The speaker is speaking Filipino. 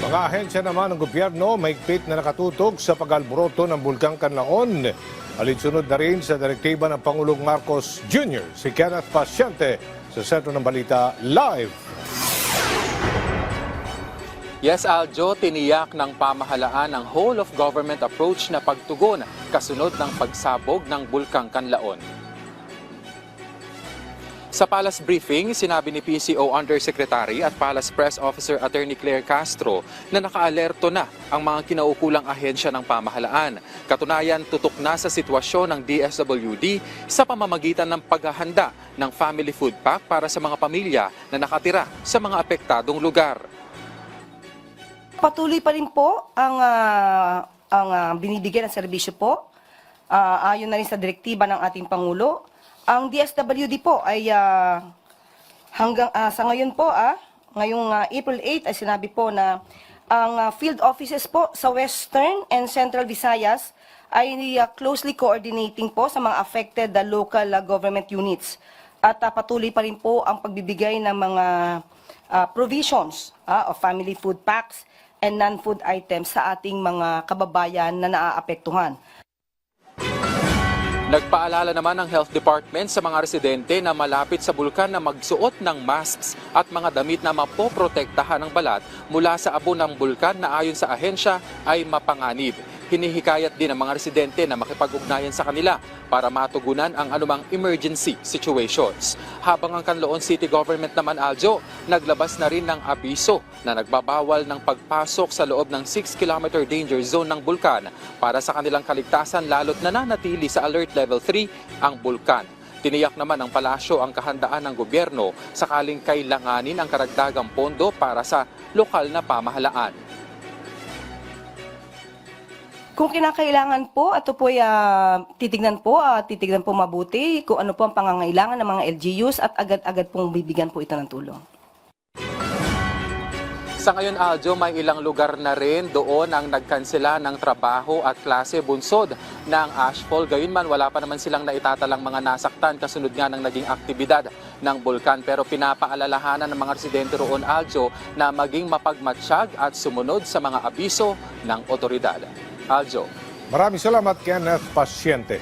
Mga ahensya naman ng gobyerno mahigpit na nakatutok sa pag-alboroto ng Bulkang Kanlaon. Alinsunod na rin sa direktiba ng Pangulong Marcos Jr. Si Kenneth Paciente sa Sentro ng Balita Live. Yes, Aljo, tiniyak ng pamahalaan ang whole-of-government approach na pagtugon kasunod ng pagsabog ng Bulkang Kanlaon. Sa Palace Briefing, sinabi ni PCO Undersecretary at Palace Press Officer Attorney Claire Castro na nakaalerto na ang mga kinaukulang ahensya ng pamahalaan. Katunayan, tutok na sa sitwasyon ng DSWD sa pamamagitan ng paghahanda ng family food pack para sa mga pamilya na nakatira sa mga apektadong lugar. Patuloy pa rin po ang binibigyan ng serbisyo po. Ayon na rin sa direktiba ng ating Pangulo. Ang DSWD po ay hanggang sa ngayon po, ngayong April 8 ay sinabi po na ang field offices po sa Western and Central Visayas ay closely coordinating po sa mga affected local government units. At patuloy pa rin po ang pagbibigay ng mga provisions of family food packs and non-food items sa ating mga kababayan na naaapektuhan. Nagpaalala naman ng Health Department sa mga residente na malapit sa bulkan na magsuot ng masks at mga damit na mapoprotektahan ng balat mula sa abo ng bulkan na ayon sa ahensya ay mapanganib. Hinihikayat din ang mga residente na makipag-ugnayan sa kanila para matugunan ang anumang emergency situations. Habang ang Canlaon City Government naman, Aljo, naglabas na rin ng abiso na nagbabawal ng pagpasok sa loob ng 6-kilometer danger zone ng bulkan para sa kanilang kaligtasan lalo't nananatili sa Alert Level 3 ang bulkan. Tiniyak naman ng palasyo ang kahandaan ng gobyerno sakaling kailanganin ang karagdagang pondo para sa lokal na pamahalaan. Kung kinakailangan po, ito po ay titignan po mabuti kung ano po ang pangangailangan ng mga LGUs at agad-agad pong bibigyan po ito ng tulong. Sa ngayon, Aljo, may ilang lugar na rin doon ang nagkansela ng trabaho at klase bunsod ng ashfall. Gayunman, wala pa naman silang naitatalang mga nasaktan kasunod nga ng naging aktibidad ng bulkan. Pero pinapaalalahanan ng mga residente roon, Aljo, na maging mapagmatsyag at sumunod sa mga abiso ng otoridad. Aljo. Maraming salamat, Kenneth Paciente.